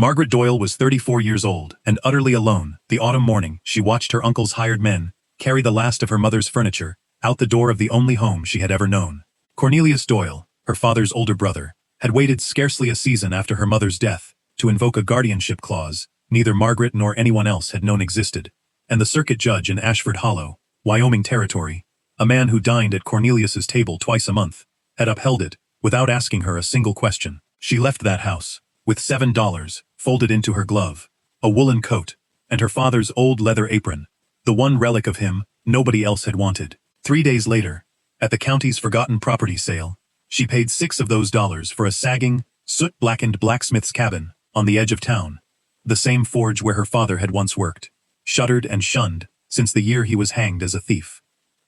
Margaret Doyle was 34 years old and utterly alone. The autumn morning, she watched her uncle's hired men carry the last of her mother's furniture out the door of the only home she had ever known. Cornelius Doyle, her father's older brother, had waited scarcely a season after her mother's death to invoke a guardianship clause neither Margaret nor anyone else had known existed, and the circuit judge in Ashford Hollow, Wyoming Territory, a man who dined at Cornelius's table twice a month, had upheld it without asking her a single question. She left that house with $7 folded into her glove, a woolen coat, and her father's old leather apron, the one relic of him nobody else had wanted. 3 days later, at the county's forgotten property sale, she paid $6 of those dollars for a sagging, soot-blackened blacksmith's cabin on the edge of town, the same forge where her father had once worked, shuttered and shunned since the year he was hanged as a thief.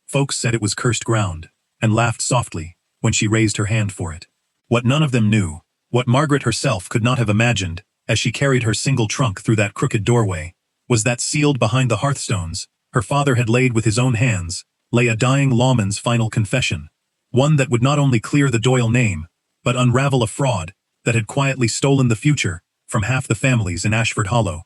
Folks said it was cursed ground, and laughed softly when she raised her hand for it. What none of them knew, what Margaret herself could not have imagined as she carried her single trunk through that crooked doorway, was that sealed behind the hearthstones her father had laid with his own hands lay a dying lawman's final confession, one that would not only clear the Doyle name, but unravel a fraud that had quietly stolen the future from half the families in Ashford Hollow.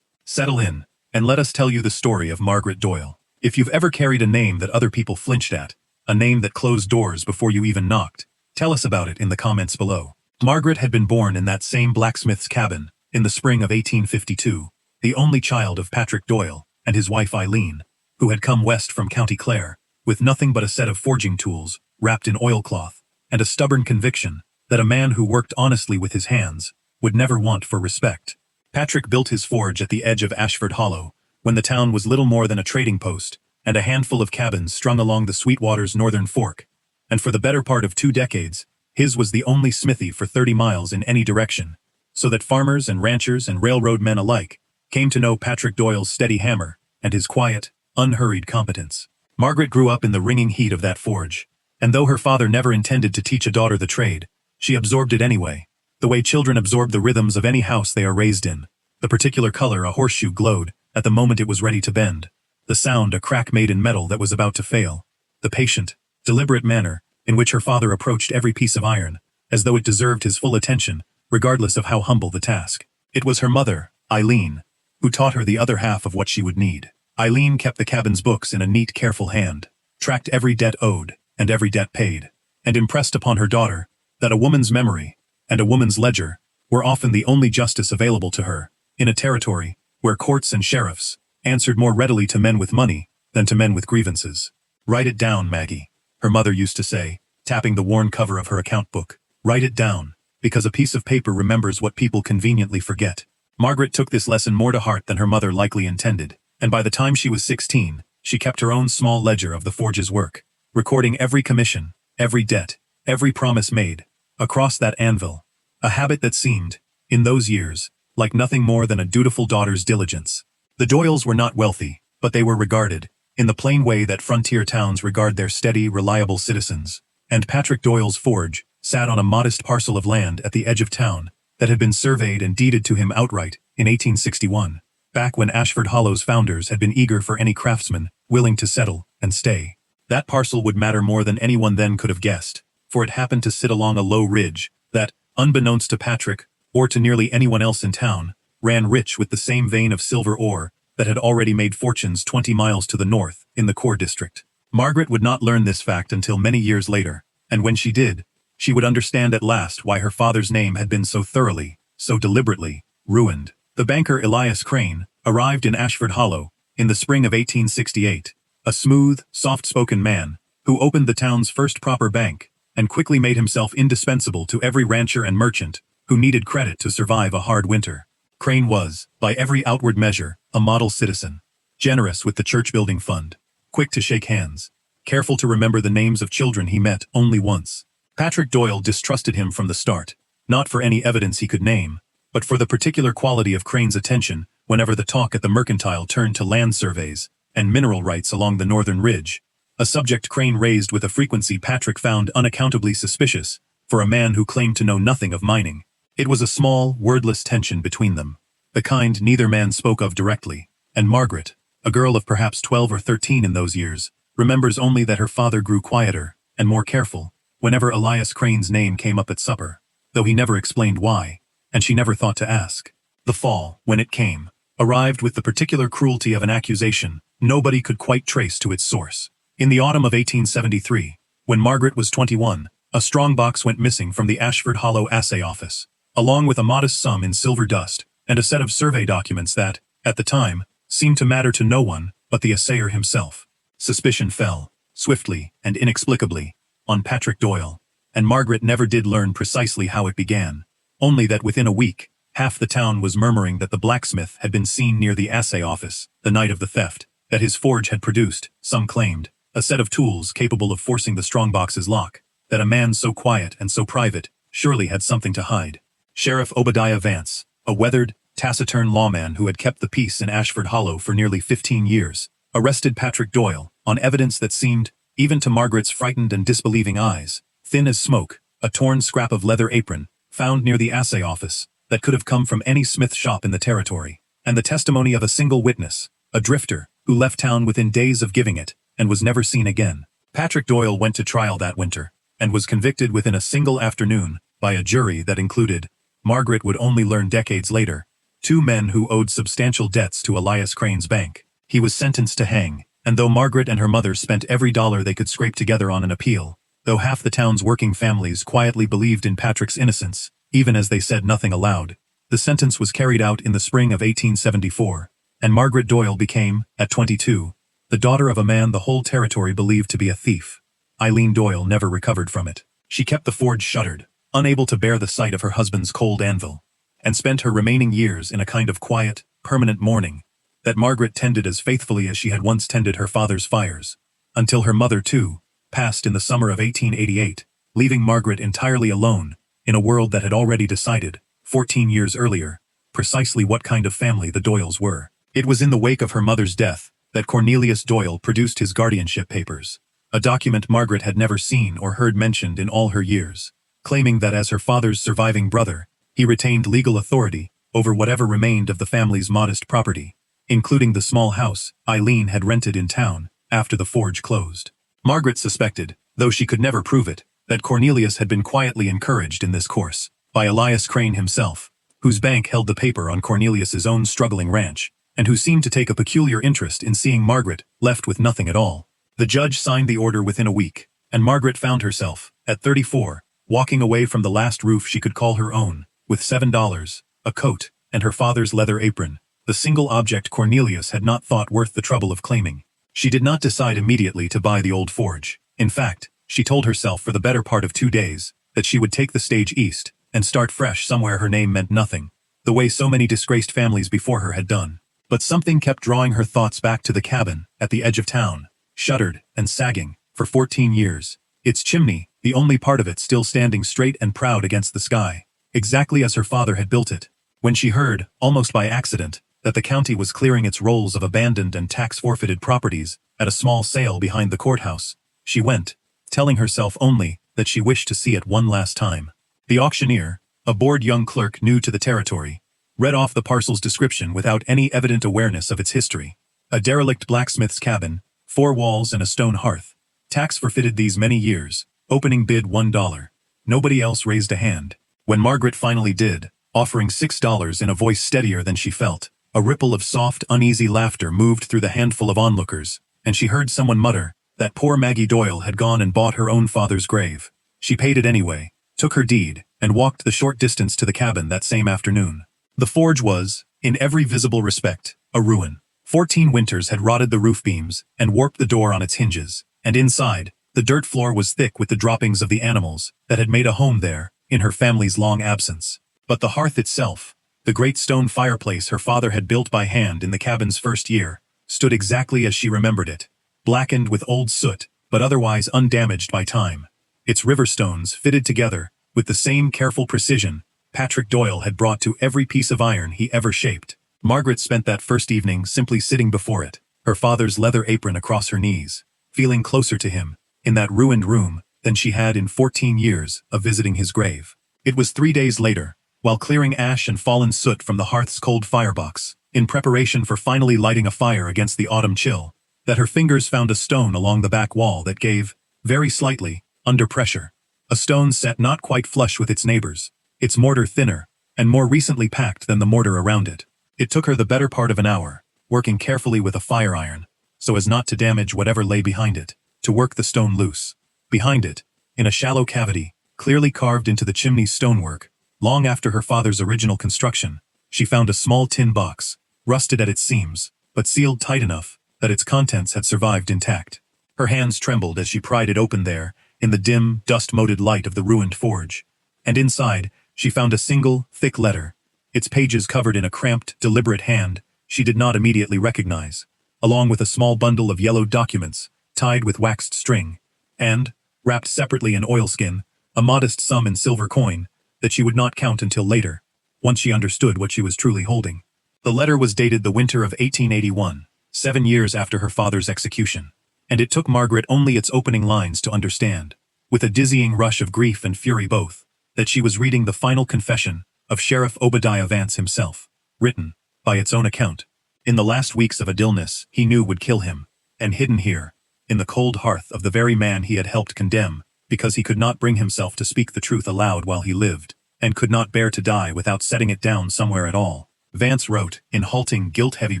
Settle in, and let us tell you the story of Margaret Doyle. If you've ever carried a name that other people flinched at, a name that closed doors before you even knocked, tell us about it in the comments below. Margaret had been born in that same blacksmith's cabin in the spring of 1852, the only child of Patrick Doyle and his wife Eileen, who had come west from County Clare, with nothing but a set of forging tools wrapped in oilcloth, and a stubborn conviction that a man who worked honestly with his hands would never want for respect. Patrick built his forge at the edge of Ashford Hollow, when the town was little more than a trading post and a handful of cabins strung along the Sweetwater's northern fork, and for the better part of 2 decades, his was the only smithy for 30 miles in any direction, so that farmers and ranchers and railroad men alike came to know Patrick Doyle's steady hammer and his quiet, unhurried competence. Margaret grew up in the ringing heat of that forge, and though her father never intended to teach a daughter the trade, she absorbed it anyway, the way children absorb the rhythms of any house they are raised in, the particular color a horseshoe glowed at the moment it was ready to bend, the sound a crack made in metal that was about to fail, the patient, deliberate manner in which her father approached every piece of iron, as though it deserved his full attention, regardless of how humble the task. It was her mother, Eileen, who taught her the other half of what she would need. Eileen kept the cabin's books in a neat, careful hand, tracked every debt owed and every debt paid, and impressed upon her daughter that a woman's memory and a woman's ledger were often the only justice available to her, in a territory where courts and sheriffs answered more readily to men with money than to men with grievances. "Write it down, Maggie," her mother used to say, tapping the worn cover of her account book. "Write it down, because a piece of paper remembers what people conveniently forget." Margaret took this lesson more to heart than her mother likely intended, and by the time she was 16, she kept her own small ledger of the forge's work, recording every commission, every debt, every promise made, across that anvil, a habit that seemed, in those years, like nothing more than a dutiful daughter's diligence. The Doyles were not wealthy, but they were regarded, in the plain way that frontier towns regard their steady, reliable citizens, and Patrick Doyle's forge sat on a modest parcel of land at the edge of town that had been surveyed and deeded to him outright in 1861, back when Ashford Hollow's founders had been eager for any craftsman willing to settle and stay. That parcel would matter more than anyone then could have guessed, for it happened to sit along a low ridge that, unbeknownst to Patrick or to nearly anyone else in town, ran rich with the same vein of silver ore that had already made fortunes 20 miles to the north in the core district. Margaret would not learn this fact until many years later, and when she did, she would understand at last why her father's name had been so thoroughly, so deliberately, ruined. The banker Elias Crane arrived in Ashford Hollow in the spring of 1868, a smooth, soft-spoken man who opened the town's first proper bank and quickly made himself indispensable to every rancher and merchant who needed credit to survive a hard winter. Crane was, by every outward measure, a model citizen, generous with the church-building fund, quick to shake hands, careful to remember the names of children he met only once. Patrick Doyle distrusted him from the start, not for any evidence he could name, but for the particular quality of Crane's attention whenever the talk at the Mercantile turned to land surveys and mineral rights along the northern ridge, a subject Crane raised with a frequency Patrick found unaccountably suspicious for a man who claimed to know nothing of mining. It was a small, wordless tension between them, the kind neither man spoke of directly, and Margaret, a girl of perhaps 12 or 13 in those years, remembers only that her father grew quieter and more careful whenever Elias Crane's name came up at supper, though he never explained why, and she never thought to ask. The fall, when it came, arrived with the particular cruelty of an accusation nobody could quite trace to its source. In the autumn of 1873, when Margaret was 21, a strongbox went missing from the Ashford Hollow assay office, along with a modest sum in silver dust and a set of survey documents that, at the time, seemed to matter to no one but the assayer himself. Suspicion fell, swiftly and inexplicably, on Patrick Doyle, and Margaret never did learn precisely how it began, only that within a week, half the town was murmuring that the blacksmith had been seen near the assay office the night of the theft, that his forge had produced, some claimed, a set of tools capable of forcing the strongbox's lock, that a man so quiet and so private surely had something to hide. Sheriff Obadiah Vance, a weathered, taciturn lawman who had kept the peace in Ashford Hollow for nearly 15 years, arrested Patrick Doyle on evidence that seemed, even to Margaret's frightened and disbelieving eyes, thin as smoke, a torn scrap of leather apron, found near the assay office, that could have come from any smith shop in the territory, and the testimony of a single witness, a drifter, who left town within days of giving it, and was never seen again. Patrick Doyle went to trial that winter, and was convicted within a single afternoon, by a jury that included, Margaret would only learn decades later, 2 men who owed substantial debts to Elias Crane's bank. He was sentenced to hang, and though Margaret and her mother spent every dollar they could scrape together on an appeal, though half the town's working families quietly believed in Patrick's innocence, even as they said nothing aloud, the sentence was carried out in the spring of 1874, and Margaret Doyle became, at 22, the daughter of a man the whole territory believed to be a thief. Eileen Doyle never recovered from it. She kept the forge shuttered, unable to bear the sight of her husband's cold anvil, and spent her remaining years in a kind of quiet, permanent mourning that Margaret tended as faithfully as she had once tended her father's fires, until her mother, too, passed in the summer of 1888, leaving Margaret entirely alone in a world that had already decided, 14 years earlier, precisely what kind of family the Doyles were. It was in the wake of her mother's death that Cornelius Doyle produced his guardianship papers, a document Margaret had never seen or heard mentioned in all her years, claiming that as her father's surviving brother, he retained legal authority over whatever remained of the family's modest property, including the small house Eileen had rented in town after the forge closed. Margaret suspected, though she could never prove it, that Cornelius had been quietly encouraged in this course by Elias Crane himself, whose bank held the paper on Cornelius's own struggling ranch, and who seemed to take a peculiar interest in seeing Margaret left with nothing at all. The judge signed the order within a week, and Margaret found herself, at 34, walking away from the last roof she could call her own, with $7, a coat, and her father's leather apron, the single object Cornelius had not thought worth the trouble of claiming. She did not decide immediately to buy the old forge. In fact, she told herself for the better part of 2 days that she would take the stage east and start fresh somewhere her name meant nothing, the way so many disgraced families before her had done. But something kept drawing her thoughts back to the cabin at the edge of town, shuttered and sagging for 14 years, its chimney, the only part of it still standing straight and proud against the sky, exactly as her father had built it. When she heard, almost by accident, that the county was clearing its rolls of abandoned and tax-forfeited properties at a small sale behind the courthouse, she went, telling herself only that she wished to see it one last time. The auctioneer, a bored young clerk new to the territory, read off the parcel's description without any evident awareness of its history. A derelict blacksmith's cabin, 4 walls and a stone hearth, tax-forfeited these many years, opening bid $1. Nobody else raised a hand. When Margaret finally did, offering $6 in a voice steadier than she felt, a ripple of soft, uneasy laughter moved through the handful of onlookers, and she heard someone mutter that poor Maggie Doyle had gone and bought her own father's grave. She paid it anyway, took her deed, and walked the short distance to the cabin that same afternoon. The forge was, in every visible respect, a ruin. 14 winters had rotted the roof beams and warped the door on its hinges, and inside, the dirt floor was thick with the droppings of the animals that had made a home there in her family's long absence. But the hearth itself, the great stone fireplace her father had built by hand in the cabin's first year, stood exactly as she remembered it, blackened with old soot, but otherwise undamaged by time. Its river stones fitted together with the same careful precision Patrick Doyle had brought to every piece of iron he ever shaped. Margaret spent that first evening simply sitting before it, her father's leather apron across her knees, feeling closer to him, in that ruined room, than she had in 14 years of visiting his grave. It was 3 days later, while clearing ash and fallen soot from the hearth's cold firebox, in preparation for finally lighting a fire against the autumn chill, that her fingers found a stone along the back wall that gave, very slightly, under pressure. A stone set not quite flush with its neighbors, its mortar thinner, and more recently packed than the mortar around it. It took her the better part of an hour, working carefully with a fire iron, so as not to damage whatever lay behind it, to work the stone loose. Behind it, in a shallow cavity, clearly carved into the chimney's stonework, long after her father's original construction, she found a small tin box, rusted at its seams, but sealed tight enough that its contents had survived intact. Her hands trembled as she pried it open there, in the dim, dust-moted light of the ruined forge. And inside, she found a single, thick letter, its pages covered in a cramped, deliberate hand she did not immediately recognize, along with a small bundle of yellowed documents, tied with waxed string, and, wrapped separately in oilskin, a modest sum in silver coin that she would not count until later, once she understood what she was truly holding. The letter was dated the winter of 1881, 7 years after her father's execution, and it took Margaret only its opening lines to understand, with a dizzying rush of grief and fury both, that she was reading the final confession of Sheriff Obadiah Vance himself, written, by its own account, in the last weeks of a illness he knew would kill him, and hidden here, in the cold hearth of the very man he had helped condemn, because he could not bring himself to speak the truth aloud while he lived, and could not bear to die without setting it down somewhere at all. Vance wrote, in halting, guilt-heavy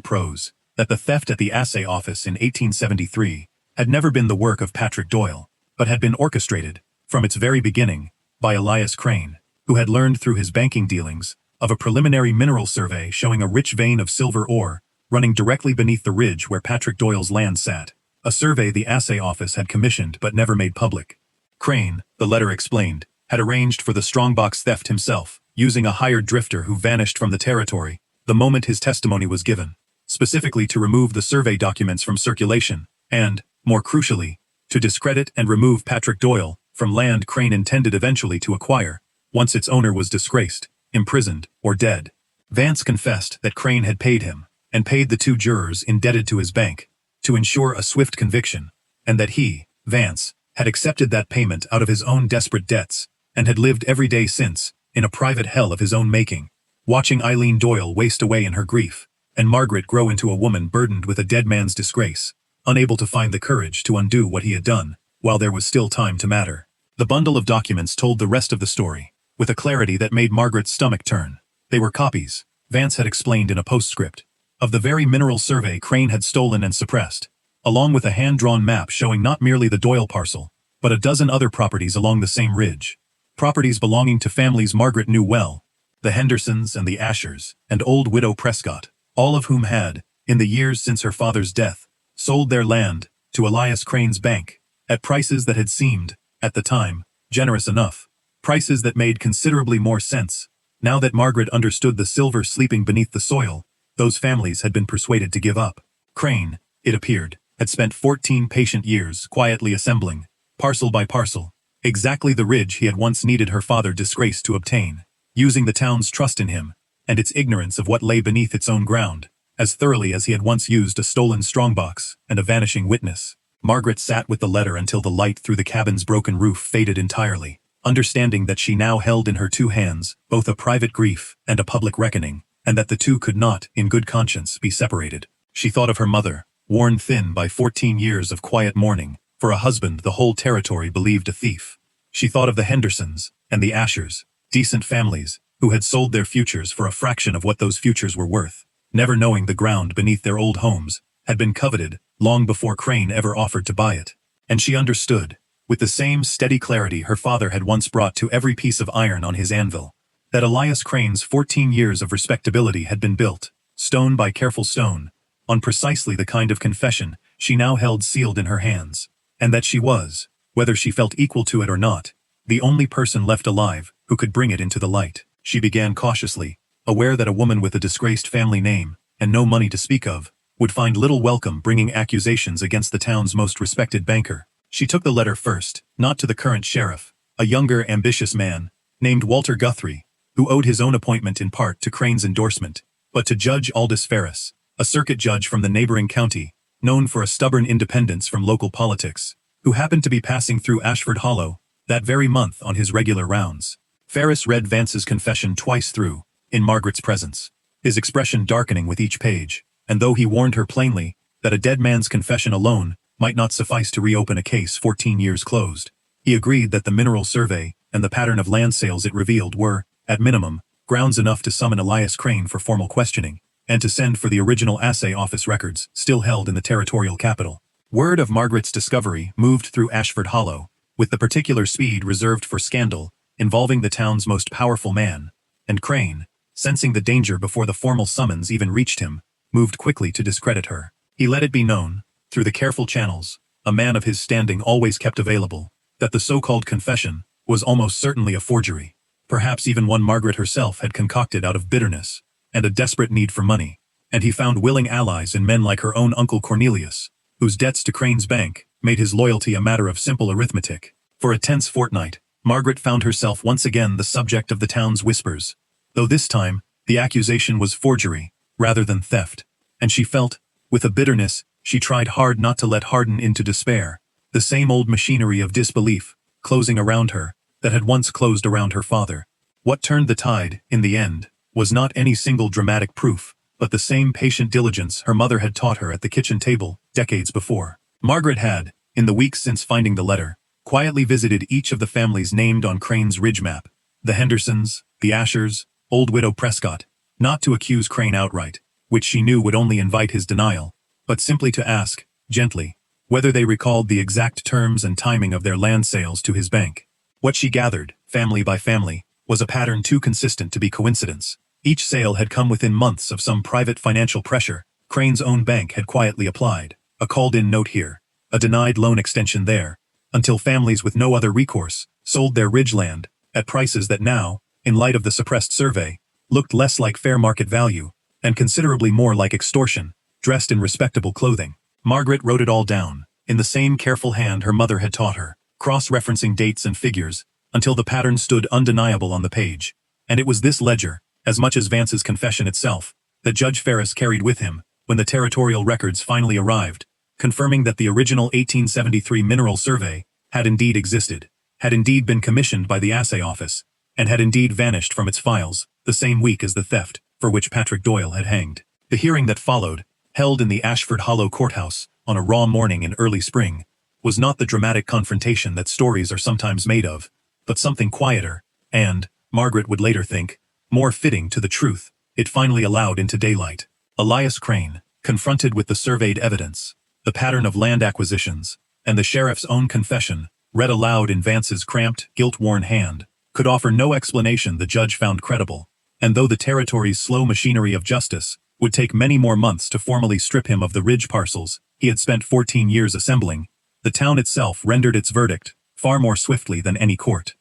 prose, that the theft at the assay office in 1873 had never been the work of Patrick Doyle, but had been orchestrated, from its very beginning, by Elias Crane, who had learned through his banking dealings of a preliminary mineral survey showing a rich vein of silver ore running directly beneath the ridge where Patrick Doyle's land sat, a survey the assay office had commissioned but never made public. Crane, the letter explained, had arranged for the strongbox theft himself, using a hired drifter who vanished from the territory the moment his testimony was given, specifically to remove the survey documents from circulation, and, more crucially, to discredit and remove Patrick Doyle from land Crane intended eventually to acquire, once its owner was disgraced, imprisoned, or dead. Vance confessed that Crane had paid him, and paid the 2 jurors indebted to his bank, to ensure a swift conviction, and that he, Vance, had accepted that payment out of his own desperate debts, and had lived every day since, in a private hell of his own making, watching Eileen Doyle waste away in her grief, and Margaret grow into a woman burdened with a dead man's disgrace, unable to find the courage to undo what he had done, while there was still time to matter. The bundle of documents told the rest of the story, with a clarity that made Margaret's stomach turn. They were copies, Vance had explained in a postscript, of the very mineral survey Crane had stolen and suppressed, along with a hand-drawn map showing not merely the Doyle parcel, but a dozen other properties along the same ridge. Properties belonging to families Margaret knew well, the Hendersons and the Ashers, and old widow Prescott, all of whom had, in the years since her father's death, sold their land to Elias Crane's bank, at prices that had seemed, at the time, generous enough, prices that made considerably more sense. Now that Margaret understood the silver sleeping beneath the soil, those families had been persuaded to give up. Crane, it appeared, had spent 14 patient years quietly assembling, parcel by parcel, exactly the ridge he had once needed her father disgraced to obtain, using the town's trust in him, and its ignorance of what lay beneath its own ground, as thoroughly as he had once used a stolen strongbox and a vanishing witness. Margaret sat with the letter until the light through the cabin's broken roof faded entirely, understanding that she now held in her 2 hands both a private grief and a public reckoning, and that the 2 could not, in good conscience, be separated. She thought of her mother, worn thin by 14 years of quiet mourning, for a husband the whole territory believed a thief. She thought of the Hendersons and the Ashers, decent families, who had sold their futures for a fraction of what those futures were worth, never knowing the ground beneath their old homes had been coveted long before Crane ever offered to buy it. And she understood, with the same steady clarity her father had once brought to every piece of iron on his anvil, that Elias Crane's 14 years of respectability had been built, stone by careful stone, on precisely the kind of confession she now held sealed in her hands, and that she was, whether she felt equal to it or not, the only person left alive who could bring it into the light. She began cautiously, aware that a woman with a disgraced family name, and no money to speak of, would find little welcome bringing accusations against the town's most respected banker. She took the letter first, not to the current sheriff, a younger, ambitious man, named Walter Guthrie, who owed his own appointment in part to Crane's endorsement, but to Judge Aldous Ferris, a circuit judge from the neighboring county, known for a stubborn independence from local politics, who happened to be passing through Ashford Hollow that very month on his regular rounds. Ferris read Vance's confession twice through, in Margaret's presence, his expression darkening with each page, and though he warned her plainly that a dead man's confession alone might not suffice to reopen a case 14 years closed, he agreed that the mineral survey and the pattern of land sales it revealed were, at minimum, grounds enough to summon Elias Crane for formal questioning, and to send for the original assay office records still held in the territorial capital. Word of Margaret's discovery moved through Ashford Hollow, with the particular speed reserved for scandal involving the town's most powerful man, and Crane, sensing the danger before the formal summons even reached him, moved quickly to discredit her. He let it be known, through the careful channels a man of his standing always kept available, that the so-called confession was almost certainly a forgery, perhaps even one Margaret herself had concocted out of bitterness and a desperate need for money, and he found willing allies in men like her own uncle Cornelius, whose debts to Crane's bank made his loyalty a matter of simple arithmetic. For a tense fortnight, Margaret found herself once again the subject of the town's whispers, though this time the accusation was forgery rather than theft, and she felt, with a bitterness she tried hard not to let harden into despair, the same old machinery of disbelief closing around her that had once closed around her father. What turned the tide, in the end, was not any single dramatic proof, but the same patient diligence her mother had taught her at the kitchen table decades before. Margaret had, in the weeks since finding the letter, quietly visited each of the families named on Crane's ridge map, the Hendersons, the Ashers, old widow Prescott, not to accuse Crane outright, which she knew would only invite his denial, but simply to ask, gently, whether they recalled the exact terms and timing of their land sales to his bank. What she gathered, family by family, was a pattern too consistent to be coincidence. Each sale had come within months of some private financial pressure Crane's own bank had quietly applied, a called-in note here, a denied loan extension there, until families with no other recourse sold their ridgeland at prices that now, in light of the suppressed survey, looked less like fair market value and considerably more like extortion, dressed in respectable clothing. Margaret wrote it all down, in the same careful hand her mother had taught her, cross-referencing dates and figures, until the pattern stood undeniable on the page. And it was this ledger, as much as Vance's confession itself, that Judge Ferris carried with him when the territorial records finally arrived, confirming that the original 1873 mineral survey had indeed existed, had indeed been commissioned by the assay office, and had indeed vanished from its files the same week as the theft for which Patrick Doyle had hanged. The hearing that followed, held in the Ashford Hollow courthouse on a raw morning in early spring, was not the dramatic confrontation that stories are sometimes made of, but something quieter, and, Margaret would later think, more fitting to the truth it finally allowed into daylight. Elias Crane, confronted with the surveyed evidence, the pattern of land acquisitions, and the sheriff's own confession, read aloud in Vance's cramped, guilt-worn hand, could offer no explanation the judge found credible, and though the territory's slow machinery of justice would take many more months to formally strip him of the ridge parcels he had spent 14 years assembling, the town itself rendered its verdict far more swiftly than any court.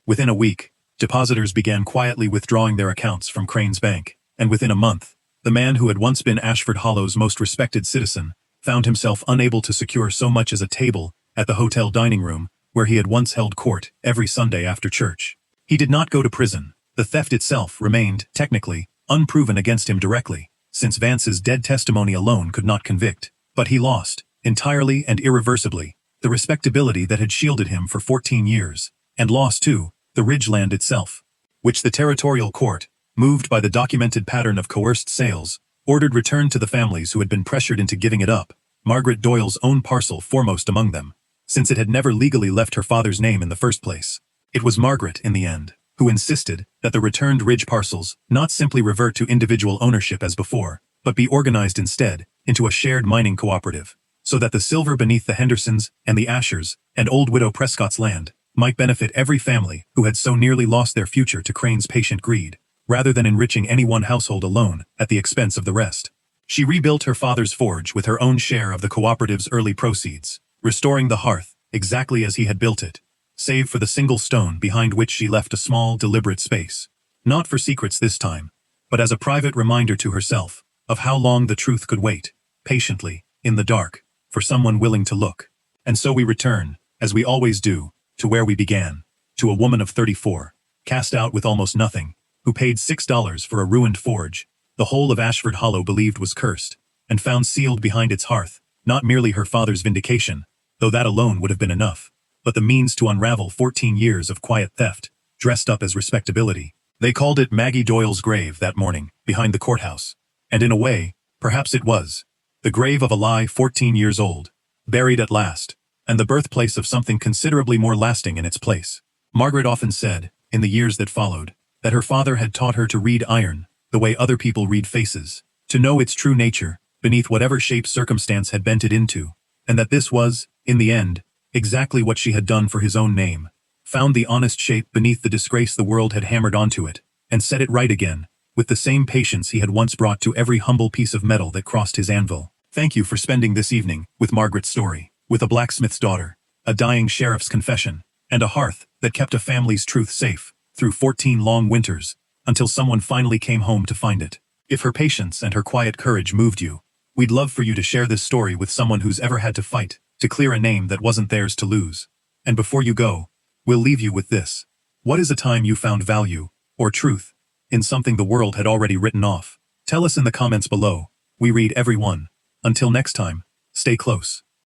Within a week, depositors began quietly withdrawing their accounts from Crane's bank, and within a month, the man who had once been Ashford Hollow's most respected citizen found himself unable to secure so much as a table at the hotel dining room where he had once held court every Sunday after church. He did not go to prison. The theft itself remained, technically, unproven against him directly, since Vance's dead testimony alone could not convict, but he lost, entirely and irreversibly, the respectability that had shielded him for 14 years, and lost, too, the ridgeland itself, which the territorial court, moved by the documented pattern of coerced sales, ordered returned to the families who had been pressured into giving it up, Margaret Doyle's own parcel foremost among them, since it had never legally left her father's name in the first place. It was Margaret, in the end, who insisted that the returned ridge parcels not simply revert to individual ownership as before, but be organized instead into a shared mining cooperative, so that the silver beneath the Hendersons and the Ashers and old widow Prescott's land might benefit every family who had so nearly lost their future to Crane's patient greed, rather than enriching any one household alone at the expense of the rest. She rebuilt her father's forge with her own share of the cooperative's early proceeds, restoring the hearth exactly as he had built it, save for the single stone behind which she left a small, deliberate space, not for secrets this time, but as a private reminder to herself of how long the truth could wait, patiently, in the dark, for someone willing to look. And so we return, as we always do, to where we began, to a woman of 34, cast out with almost nothing, who paid $6 for a ruined forge, the whole of Ashford Hollow believed was cursed, and found sealed behind its hearth, not merely her father's vindication, though that alone would have been enough, but the means to unravel 14 years of quiet theft, dressed up as respectability. They called it Maggie Doyle's grave that morning, behind the courthouse. And in a way, perhaps it was. The grave of a lie 14 years old, buried at last, and the birthplace of something considerably more lasting in its place. Margaret often said, in the years that followed, that her father had taught her to read iron, the way other people read faces, to know its true nature, beneath whatever shape circumstance had bent it into, and that this was, in the end, exactly what she had done for his own name, found the honest shape beneath the disgrace the world had hammered onto it, and set it right again, with the same patience he had once brought to every humble piece of metal that crossed his anvil. Thank you for spending this evening with Margaret's story, with a blacksmith's daughter, a dying sheriff's confession, and a hearth that kept a family's truth safe through 14 long winters, until someone finally came home to find it. If her patience and her quiet courage moved you, we'd love for you to share this story with someone who's ever had to fight to clear a name that wasn't theirs to lose. And before you go, we'll leave you with this. What is a time you found value, or truth, in something the world had already written off? Tell us in the comments below. We read every one. Until next time, stay close.